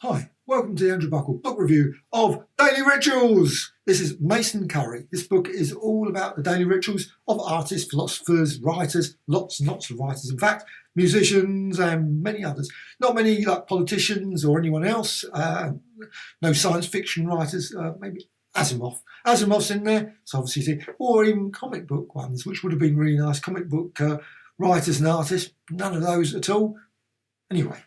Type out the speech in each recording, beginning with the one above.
Hi, welcome to the Andrew Buckle book review of Daily Rituals. This is Mason Currey. This book is all about the daily rituals of artists, philosophers, writers, lots and lots of writers, in fact, musicians and many others. Not many like politicians or anyone else, no science fiction writers, maybe Asimov. Asimov's in there, so obviously, or even comic book ones, which would have been really nice. Comic book writers and artists, none of those at all. Anyway.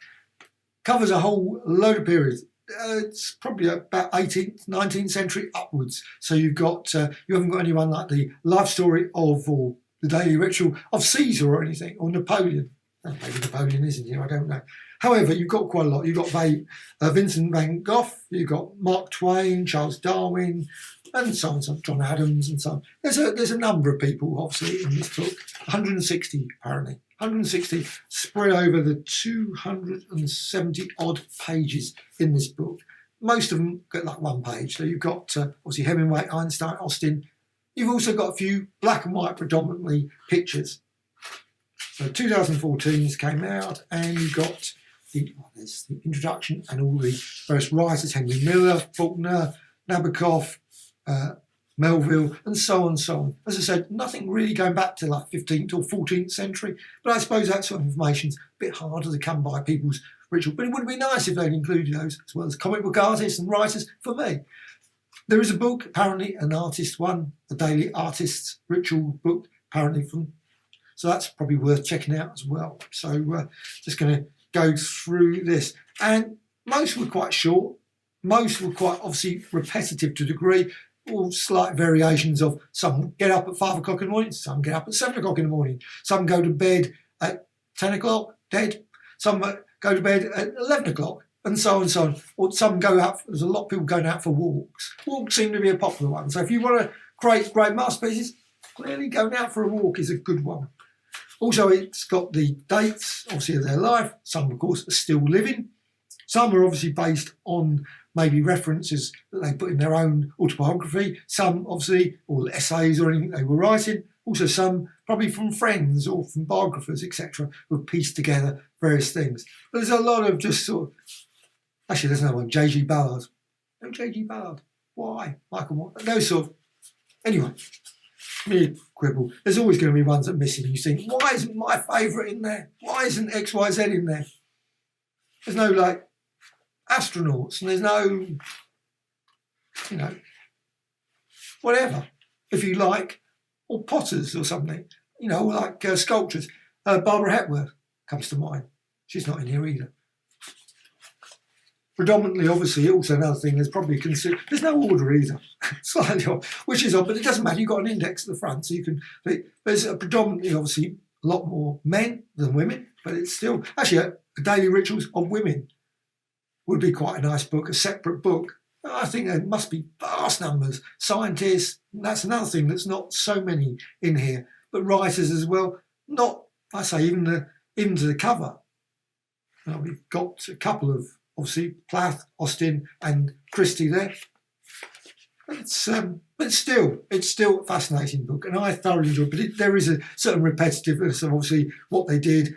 Covers a whole load of periods. It's probably about 18th, 19th century upwards. So you've got you haven't got anyone like the life story of or the daily ritual of Caesar or anything, or Napoleon. Oh, maybe Napoleon isn't here, I don't know. However, you've got quite a lot. You've got Vincent van Gogh, you've got Mark Twain, Charles Darwin, and so on, John Adams and so on. There's a number of people, obviously, in this book. 160, apparently. 160 spread over the 270 odd pages in this book. Most of them get like one page. So you've got obviously Hemingway, Einstein, Austin. You've also got a few black and white predominantly pictures. So 2014 came out, and you've got there's the introduction and all the first writers: Henry Miller, Faulkner, Nabokov, Melville, and so on, so on. As I said, nothing really going back to like 15th or 14th century, but I suppose that sort of information's a bit harder to come by people's ritual. But it would be nice if they'd included those, as well as comic book artists and writers, for me. There is a book, apparently an artist one, a daily artist's ritual book, apparently so that's probably worth checking out as well. So just going to go through this. And most were quite short. Most were quite obviously repetitive to a degree. All slight variations of some get up at 5 o'clock in the morning, some get up at 7 o'clock in the morning, some go to bed at 10 o'clock, dead, some go to bed at 11 o'clock, and so on and so on. Or some go out, there's a lot of people going out for walks. Walks seem to be a popular one. So if you want to create great masterpieces, clearly going out for a walk is a good one. Also, it's got the dates, obviously, of their life. Some, of course, are still living. Some are obviously based on maybe references that they put in their own autobiography. Some, obviously, or essays or anything they were writing. Also some probably from friends or from biographers, etc., who have pieced together various things. But there's a lot of just sort of... Actually, there's another one, J.G. Ballard. No J.G. Ballard. Why? Michael Moore. Those sort of... Anyway, me quibble. There's always going to be ones that are missing. You think, why isn't my favourite in there? Why isn't XYZ in there? There's no, like, astronauts, and there's no, whatever, if you like, or potters or something, or like sculptures. Barbara Hepworth comes to mind. She's not in here either. Predominantly, obviously, also another thing, there's probably there's no order either, slightly odd, which is odd, but it doesn't matter. You've got an index at the front, so you can, there's predominantly, obviously, a lot more men than women, but it's still, actually, daily rituals of women would be quite a nice book, a separate book. I think there must be vast numbers. Scientists, that's another thing that's not so many in here, but writers as well. Not, I say, even to the cover. We've got a couple of, obviously, Plath, Austin and Christie there. But still, it's still a fascinating book, and I thoroughly enjoy it. But there is a certain repetitiveness of obviously what they did.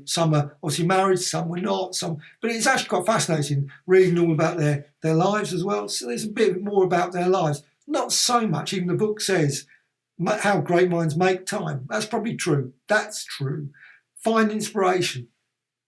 Some are obviously married, some were not, but it's actually quite fascinating reading all about their lives as well. So there's a bit more about their lives. Not so much, even the book says, how great minds make time. That's probably true. That's true. Find inspiration.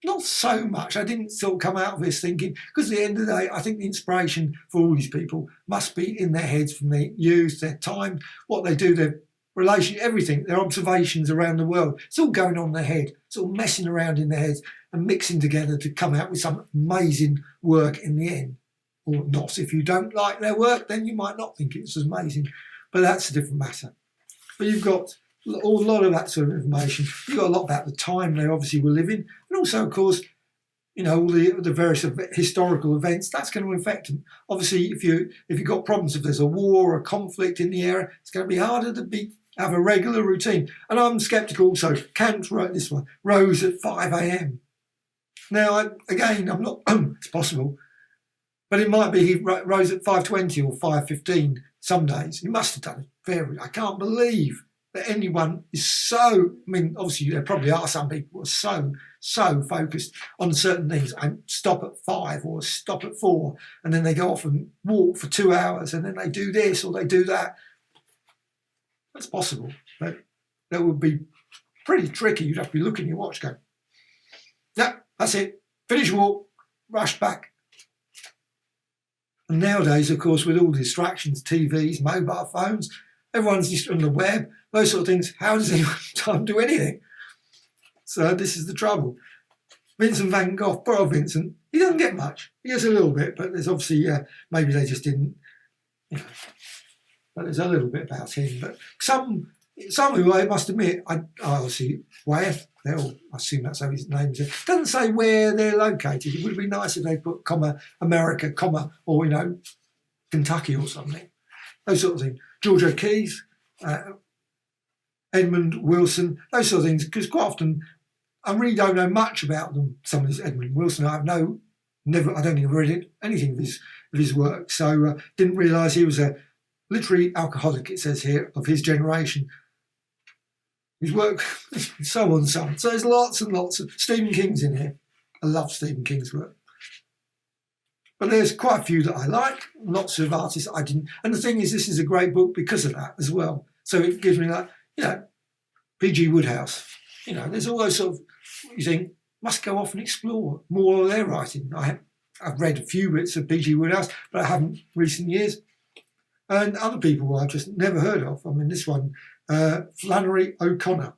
Not so much. I didn't sort of come out of this thinking, because at the end of the day, I think the inspiration for all these people must be in their heads from their youth, their time, what they do, their relation, everything, their observations around the world. It's all going on in their head. It's all messing around in their heads and mixing together to come out with some amazing work in the end. Or not. If you don't like their work, then you might not think it's as amazing. But that's a different matter. But you've got a lot of that sort of information. You've got a lot about the time they obviously were living. And also, of course, all the various historical events, that's going to affect them. Obviously, if you've got problems, if there's a war or a conflict in the area, it's going to be harder to have a regular routine. And I'm sceptical also. Kant wrote this one, rose at 5 a.m. Now, I'm not, it's possible, but it might be he rose at 5:20 or 5:15 some days. He must have done it I can't believe that anyone is so, obviously there probably are some people who are so focused on certain things and stop at 5 or stop at 4, and then they go off and walk for 2 hours, and then they do this or they do that. That's possible, but that would be pretty tricky. You'd have to be looking at your watch going, yeah, that's it, finish walk, rush back. And nowadays, of course, with all the distractions, TVs, mobile phones, everyone's just on the web, those sort of things, how does anyone have time to do anything? So this is the trouble. Vincent van Gogh, poor old Vincent, he doesn't get much. He gets a little bit, but there's obviously, maybe they just didn't, but there's a little bit about him. But some who I must admit, I obviously, where, I assume that's how his name is. Doesn't say where they're located. It would be nice if they put comma America, comma, or Kentucky or something. Those sort of things. George O'Keeffe, Edmund Wilson, those sort of things. Because quite often, I really don't know much about them. Some of this Edmund Wilson, I don't think I've read anything of his work. So didn't realise he was a literary alcoholic. It says here of his generation. His work, so on. So there's lots and lots of Stephen King's in here. I love Stephen King's work. But there's quite a few that I like, lots of artists I didn't. And the thing is, this is a great book because of that as well. So it gives me that, P.G. Wodehouse. There's all those sort of, you think, must go off and explore more of their writing. I've read a few bits of P.G. Wodehouse, but I haven't recent years. And other people I've just never heard of. I mean, this one, Flannery O'Connor,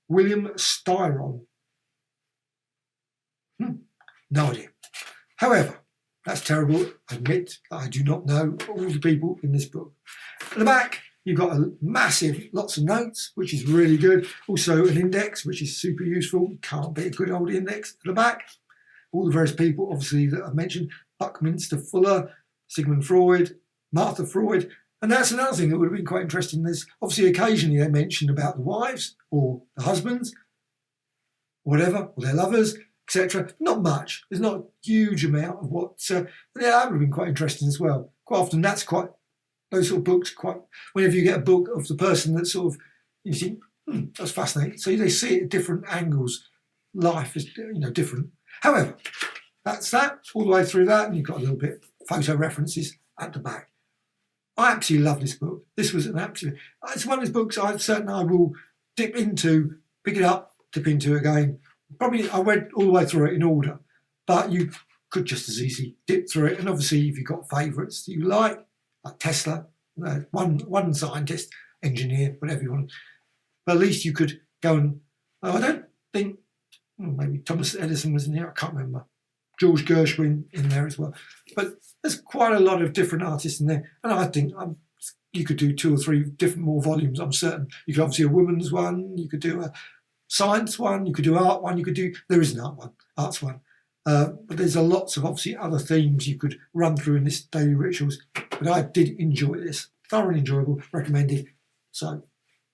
William Styron. No idea. However, that's terrible. I admit that I do not know all the people in this book. At the back, you've got a massive, lots of notes, which is really good. Also an index, which is super useful. Can't beat a good old index. At the back, all the various people, obviously, that I've mentioned. Buckminster Fuller, Sigmund Freud, Martha Freud. And that's another thing that would have been quite interesting. There's obviously occasionally they mention about the wives or the husbands, or whatever, or their lovers, etc. Not much. There's not a huge amount of what. That would have been quite interesting as well. Quite often, that's quite those sort of books. Whenever you get a book of the person that sort of you think that's fascinating. So they see it at different angles. Life is different. However, that's that all the way through that, and you've got a little bit photo references at the back. I absolutely love this book. This was it's one of those books I will dip into, pick it up, dip into again. Probably I read all the way through it in order, but you could just as easily dip through it. And obviously, if you've got favourites that you like Tesla, one scientist, engineer, whatever you want, but at least you could go and. I don't think maybe Thomas Edison was in here. I can't remember. George Gershwin in there as well. But there's quite a lot of different artists in there. And I think you could do 2 or 3 different more volumes, I'm certain. You could obviously a woman's one, you could do a science one, you could do art one, there is an arts one. But there's lots of obviously other themes you could run through in this Daily Rituals. But I did enjoy this. Thoroughly enjoyable, recommended. So